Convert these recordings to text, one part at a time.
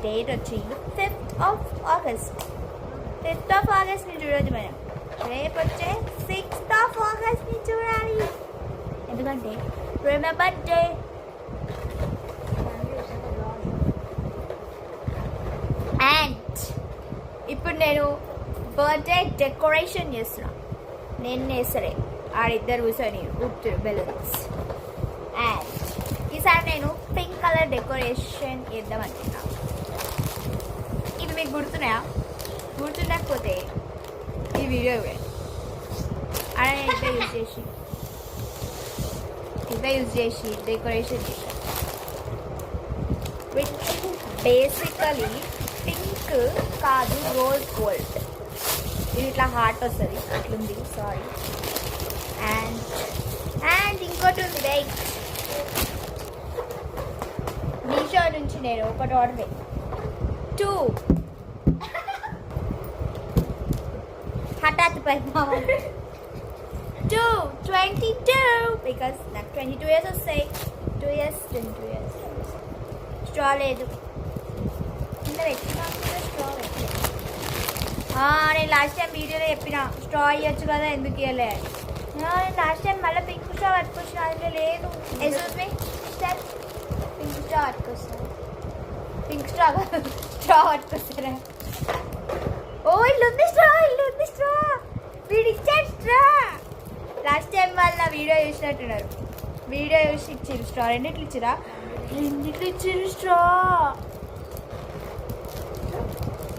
Date వచ్చి 5th of August. 5th of August ని చూడొచ్చు మనం. రేపు వచ్చే 6th of August ని చూడాలి. ఎందుకంటే రిమెంబర్ డే. అండ్ ఇప్పుడు నేను బర్త్డే డెకరేషన్ చేస్తున్నా. నేను సరే ఆడిద్దరు కూర్చొని ఊపుతారు బెలూన్స్. అండ్ ఈసారి నేను పింక్ కలర్ డెకరేషన్ చేద్దాం అనుకున్నా. ఇవి మీకు గుర్తున్నాయా? గుర్తుండకపోతే ఈ వీడియో అలా నేను ఇంత యూజ్ చేసి డెకరేషన్ చేశాను. విచ్ బేసికలీ పింక్ కాదు, రోజ్ గోల్డ్. ఇది ఇట్లా హార్ట్ వస్తుంది, అట్లుంది. సారీ. అండ్ ఇంకోటి ఉంది, వెయిట్. మీషో నుంచి నేను ఒకటి ఆర్డర్ 2 హఠాత్ పైన 22 బికాస్ నాకు 22 years వస్తాయి. 2 years 22 years. స్ట్రా లేదు. స్ట్రా నేను లాస్ట్ టైం వీడియోలో చెప్పిన స్ట్రా ఇవ్వచ్చు కదా, ఎందుకు ఇవ్వలే. నేను లాస్ట్ టైం మళ్ళీ పింక్ స్ట్రా పట్టుకొచ్చిన, అందులో లేదు. Excuse me sir, pink straw పట్టుకొస్తాను. పింక్ స్ట్రా కాదు, స్ట్రా పట్టుకొస్తారా? ఓ ఇల్లుంది స్ట్రా, వీడు ఇచ్చాడు స్ట్రా. లాస్ట్ టైం వాళ్ళ వీడియో చూసినట్టున్నారు. వీడియో చూసి ఇచ్చారు స్ట్రా. రెండిట్లు ఇచ్చారు స్ట్రా.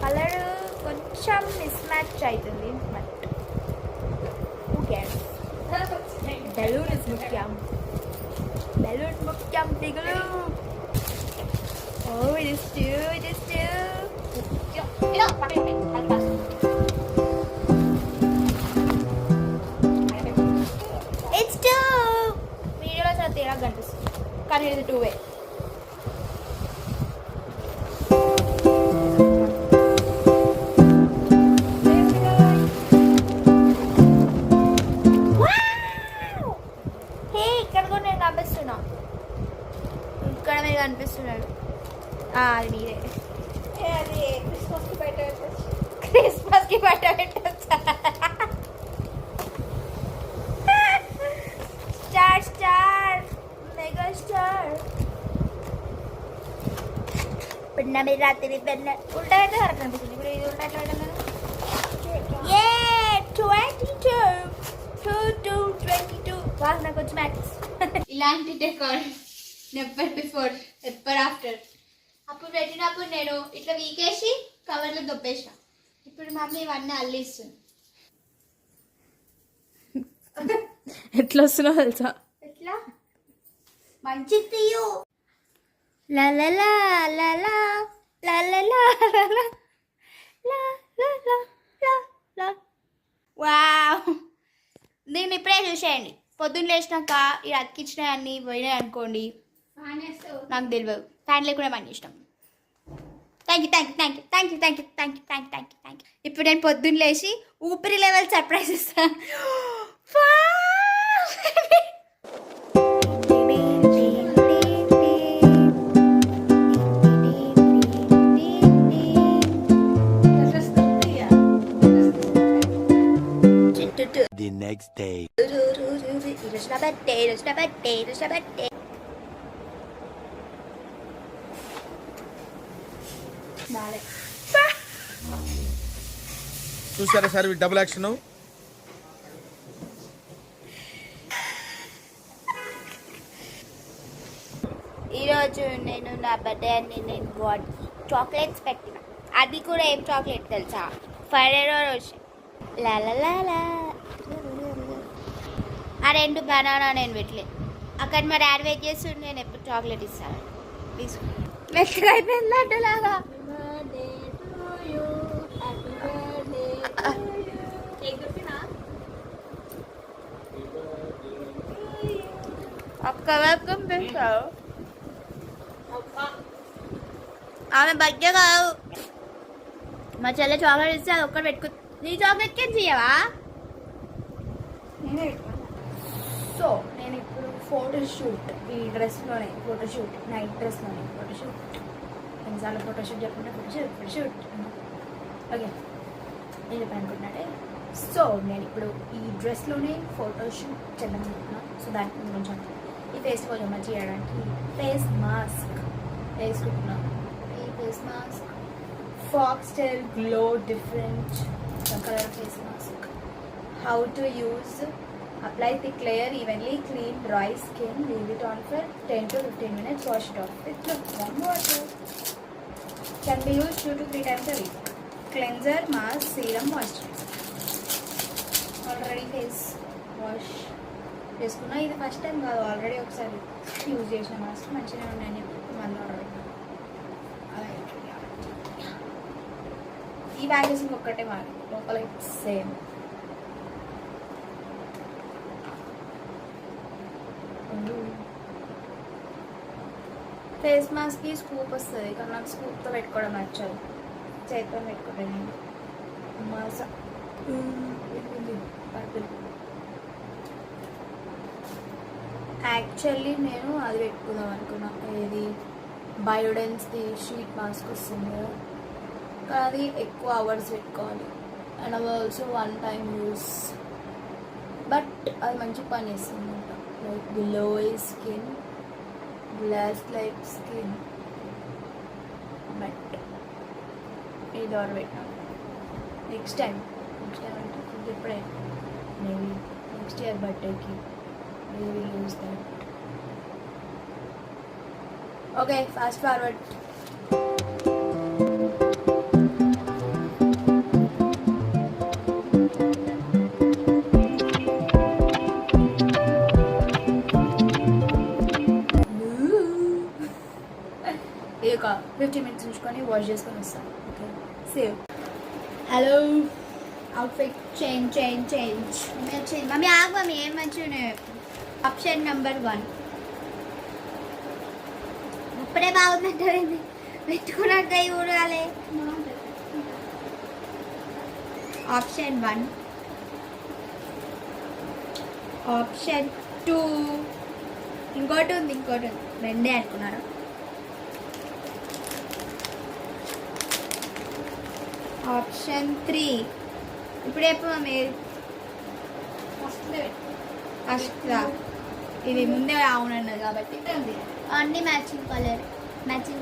కలర్ కొంచెం మిస్ మ్యాచ్ అవుతుంది, బట్ ఓకే. బెలూన్ ఇస్ ముఖ్యం, దిగులు. ఓ it is too. It's 2. వీడియోలో చాలా తేడా కనిపిస్తుంది, కానీ ఇది 2. ఇక్కడ కూడా నేను కనిపిస్తున్నా. ఇక్కడ మీరు కనిపిస్తున్నాడు. అది మీరే. అది క్రిస్మస్కి బయట పెట్టచ్చా? Star mega star. పిన్న మీరు రాత్రి ఉల్టా అయితే కరెక్ట్ అనిపిస్తుంది. ఇప్పుడు ఇది ఉల్టా ఎట్లా పెట్టాను? 22 వాళ్ళు నాకు వచ్చి మ్యాథ్స్. ఇలాంటి డెకారేషన్ నెవర్ బిఫోర్ ఎప్పర్ ఆఫ్టర్. అప్పుడు పెట్టినప్పుడు నేను ఇట్లా వీకేసి కవర్లో దొబ్బేసిన. ఇప్పుడు మమ్మీ ఇవన్నీ అల్లిస్తుంది. ఎట్లా వస్తున్నావు తెలుసా? ఎట్లా మంచి తీయు. వావ్, దీన్ని ఇప్పుడే చూసేయండి. పొద్దున్న లేచినాక ఈ అతికిచ్చినాయి అన్నీ పోయినాయి అనుకోండి, నాకు తెలియదు. ఫ్యాన్ లేకుండా పని చేసినాం. Thank you. ఇప్పుడు నేను పొద్దున్న లేచి ఊపిరి లెవెల్ సర్ప్రైజ్ ఇస్తాను. The next day. చూసారా సార్ డబుల్ యాక్షన్. ఈరోజు నేను నా బర్త్డే అని నేను గాడ్కి చాక్లెట్స్ పెట్టిన. అది కూడా ఏం చాక్లెట్ తెలుసా? ఫెరెరో రోషర్. లాలా ఆ 2 బనానా నేను పెట్టలేదు. అక్కడ మరి యాడ్ వెయిట్ చేస్తుంటే నేను ఎప్పుడు చాక్లెట్ ఇస్తాను. మెత్తగా అయిపోయింది లడ్డులాగా. ఒక్క వైపు పంపిస్తావు. ఆమె బర్త్డే కాదు, మా చెల్లె చాక్లెట్ ఇస్తే అది ఒక్కటి పెట్టుకు. నీ చాక్లెట్ కేం చేయవా? సో నేను ఇప్పుడు ఫోటోషూట్, ఈ డ్రెస్లోనే ఫోటోషూట్, నైట్ డ్రెస్లోనే ఫోటోషూట్ ఎన్నిసార్లు ఫోటోషూట్ చెప్పుకుంటే ఫోటోషూట్ ఓకే నేను అనుకుంటున్నాడే. సో నేను ఇప్పుడు ఈ డ్రెస్లోనే ఫోటోషూట్ చేద్దామనుకుంటున్నాను. సో దానికి కొంచెం ఈ ఫేస్ కొంచెం మంచిగా చేయడానికి ఫేస్ మాస్క్ వేసుకుంటున్నాను. ఈ face mask foxtail glow different colour face mask. How to use: apply thick layer evenly, clean dry skin, leave it on for 10 to 15 minutes, wash it off with lukewarm water. Can be used 2 to 3 times a week. Cleanser, mask, serum, moisturizer. Already face wash చేసుకున్నా. ఇది first time కాదు, already ఒకసారి use చేసిన mask మంచిగా ఉన్నాయని చెప్పి మళ్ళీ order పెట్టాను. అలా ఈ ప్యాకేజింగ్ ఒక్కటే మారి లోపల సేమ్. ఫేస్ మాస్క్కి స్కూప్ వస్తుంది కానీ నాకు స్కూప్తో పెట్టుకోవడం నచ్చదు, చేతితో పెట్టుకుంటాను నేను. మాస యాక్చువల్లీ నేను అది పెట్టుకుందాం అనుకున్నా, ఏది బయోడెన్స్ది షీట్ మాస్క్ వస్తుంది కదా, కానీ అది ఎక్కువ అవర్స్ పెట్టుకోవాలి అండ్ అవి ఆల్సో 1 time యూస్. బట్ అది మంచి పని చేస్తుంది అంట, like glowy skin, glass light skin. But ఇది ఆర్డర్ పెట్టాను. నెక్స్ట్ టైం అంటే ఇప్పుడే మేబీ నెక్స్ట్ ఇయర్ బర్త్డేకి we will use that. Okay, fast forward. ఇది ఒక 15 minutes ఉంచుకొని వాష్ చేసుకొని వస్తాను. Okay, save. Hello, outfit change. Mummy ఆగు మమ్మీ, ఏం మంచిగా. ఆప్షన్ నెంబర్ 1 ఇప్పుడే బాగుందంటే పెట్టుకున్నాక చూడాలి. ఆప్షన్ 1. ఆప్షన్ 2 ఇంకోటి ఉంది, రెండే అనుకున్నారు. ఆప్షన్ 3 ఇప్పుడు ఎప్పుడు మమ్మీ ఫస్ట్ ఇది ముందే అవునన్నది కాబట్టి అన్ని మ్యాచింగ్ కలర్, మ్యాచింగ్.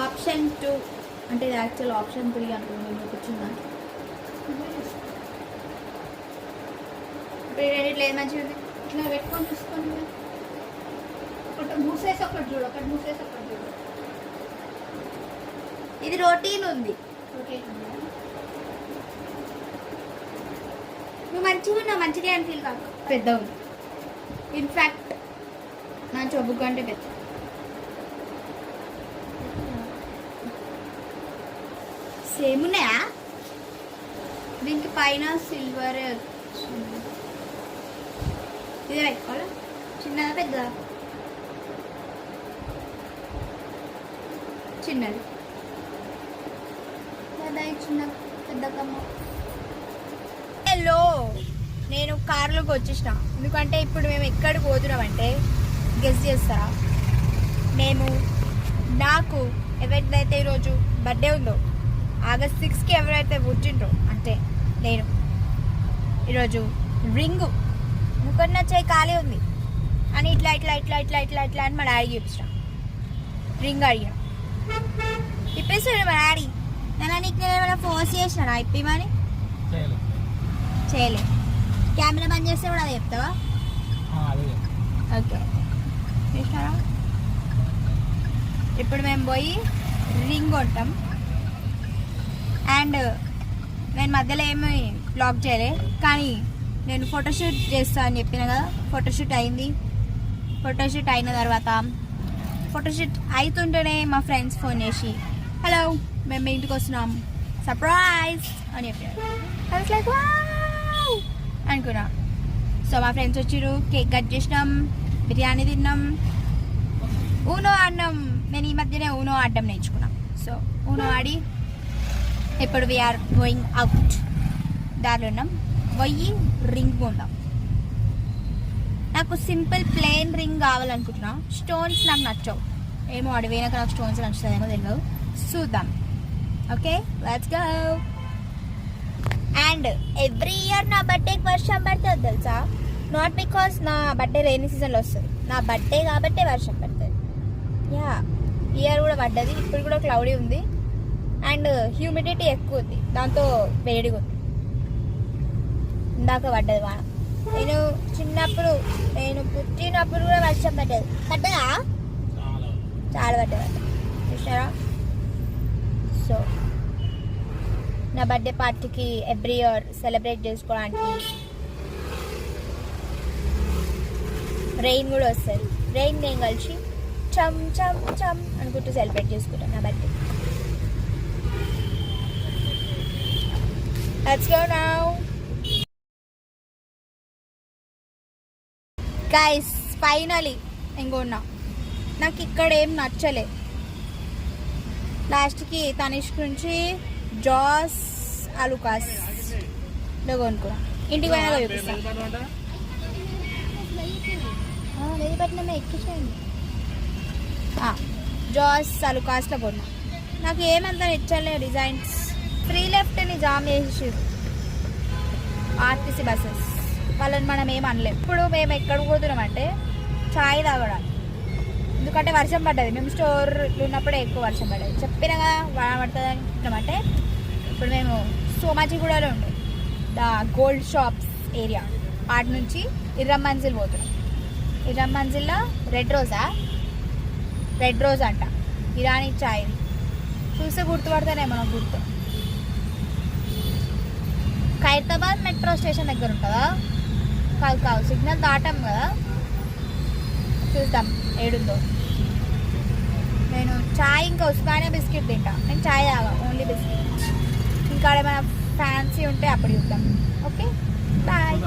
ఆప్షన్ 2 అంటే ఇది యాక్చువల్ ఆప్షన్ 3 అనుకుంటున్నాను, మీకు వచ్చిందని. ఇప్పుడు ఈ రెండిట్లో ఏది మంచిగా ఉంది? ఇట్లా పెట్టుకొని చూసుకోండి. ఒకటి మూసేసి ఒకటి చూడు. ఇది రొటీన్ ఉంది. నువ్వు మంచిగా ఉన్నావు, మంచిగా అని ఫీల్ కాదు. పెద్ద ఉంది, ఇన్ఫ్యాక్ట్ నా చొబ్బు కంటే పెద్ద. సేమ్ ఉన్నాయా? దీనికి పైన సిల్వర్ వచ్చింది. ఇది పెట్టుకోవాలా? చిన్నదా పెద్దదా? చిన్నది. చిన్న పెద్ద కమ్మ. హలో, నేను కార్లోకి వచ్చేసిన. ఎందుకంటే ఇప్పుడు మేము ఎక్కడికి పోతున్నామంటే గెస్ చేస్తారా? నాకు ఎవరిదైతే ఈరోజు బర్త్డే ఉందో, ఆగస్ట్ 6కి ఎవరైతే పుట్టిండ్రో, అంటే నేను ఈరోజు రింగు ఇంకొన్న చేయి ఖాళీ ఉంది అని ఇట్లా అని మా డాడీ చూపించిన. రింగ్ అడిగిన ఇప్పేస్తాడు మా డాడీ. నేను నీకు ఏమైనా ఫోర్స్ చేసినా ఇప్పమని? చేయలే. కెమెరా బంద్ చేస్తే కూడా అది చెప్తావా? ఓకే, చూసినారా? ఇప్పుడు మేము పోయి రింగ్ కొంటాం. అండ్ నేను మధ్యలో ఏమి బ్లాక్ చేయలే, కానీ నేను ఫోటోషూట్ చేస్తా అని చెప్పిన కదా. ఫోటోషూట్ అయింది. ఫోటోషూట్ అయిన తర్వాత ఫోటోషూట్ అవుతుంటేనే మా ఫ్రెండ్స్ ఫోన్ చేసి, హలో మేము మీ ఇంటికి వస్తున్నాం, సర్ప్రైజ్ అని చెప్పారు. లైక్ వావ్ అనుకున్నా. సో మా ఫ్రెండ్స్ వచ్చిర్రు, కేక్ కట్ చేసినాం, బిర్యానీ తిన్నాం, ఊనో ఆడినాం. నేను ఈ మధ్యనే ఊనో ఆడడం నేర్చుకున్నాం. సో ఊనో ఆడి ఇప్పుడు వీఆర్ గోయింగ్ అవుట్. దారిలో ఉన్నాం, పోయి రింగ్ కొందాం. నాకు సింపుల్ ప్లెయిన్ రింగ్ కావాలనుకుంటున్నా. స్టోన్స్ నాకు నచ్చవు, ఏమో అడిపోయినాక నాకు స్టోన్స్ నచ్చుతుందేమో తెలియదు, చూద్దాం. Okay let's go. And every year నా బర్త్డేకి వర్షం పడుతుంది తెలుసా. నాట్ బికాస్ నా బర్త్డే రైనీ సీజన్లో వస్తుంది, నా బర్త్డే కాబట్టే వర్షం పడుతుంది. యా ఇయర్ కూడా పడ్డది, ఇప్పుడు కూడా క్లౌడీ ఉంది అండ్ హ్యూమిడిటీ ఎక్కువ ఉంది, దాంతో వేడిగా ఉంది. ఇందాక పడ్డది వాన. నేను పుట్టినప్పుడు కూడా వర్షం పడ్డదా చాలా పడ్డది చూసారా. సో నా బర్త్డే పార్టీకి ఎవ్రీ ఇయర్ సెలబ్రేట్ చేసుకోవడానికి రెయిన్ కూడా వస్తుంది. రెయిన్ నేను కలిసి చమ్ చమ్ చమ్ అనుకుంటూ సెలబ్రేట్ చేసుకుంటాను నా birthday. Let's go now guys. Finally ఇంకొన్నా నాకు ఇక్కడ ఏం నచ్చలే. లాస్ట్కి తనిష్క్ నుంచి జాస్ అలుకాస్ లో కొనుక్కున్నా. ఇంటికి పోయినాక చూపిస్తాను. వెయ్యిపట్నం ఎక్కించండి. జాస్ అలుకాస్లో కొన్నా. నాకు ఏమంతా నచ్చలే డిజైన్స్. ఫ్రీ లెఫ్ట్ని జామ్ చేసి ఆర్టీసీ బస్సెస్ వాళ్ళని మనం ఏం అనలేము. ఇప్పుడు మేము ఎక్కడ పోతున్నామంటే చాయ్ తాగడానికి, ఎందుకంటే వర్షం పడ్డది. మేము స్టోర్లో ఉన్నప్పుడే ఎక్కువ వర్షం పడ్డది. చెప్పినగా వాన పడుతుంది అనుకుంటామంటే ఇప్పుడు మేము సోమాజిగూడలో ఉండే ద గోల్డ్ షాప్స్ ఏరియా, ఆటి నుంచి ఇర్రం మంజిల్ పోతున్నాం. ఇర్రం మంజిల్లో రెడ్ రోజ్ అంట ఇరానీ చాయ్. చూస్తే గుర్తుపడతానే మనం గుర్తు. ఖైరతాబాద్ మెట్రో స్టేషన్ దగ్గర ఉంటుందా? కాదు సిగ్నల్ దాటాం కదా, చూద్దాం ఏడుందో. నేను చాయ్ ఇంకా ఉస్మానియా బిస్కెట్ తింటా. నేను చాయ్ తాగా, ఓన్లీ బిస్కెట్. ఇంకా ఏమైనా ఫ్యాన్సీ ఉంటే అప్పుడు చూద్దాం. Okay bye.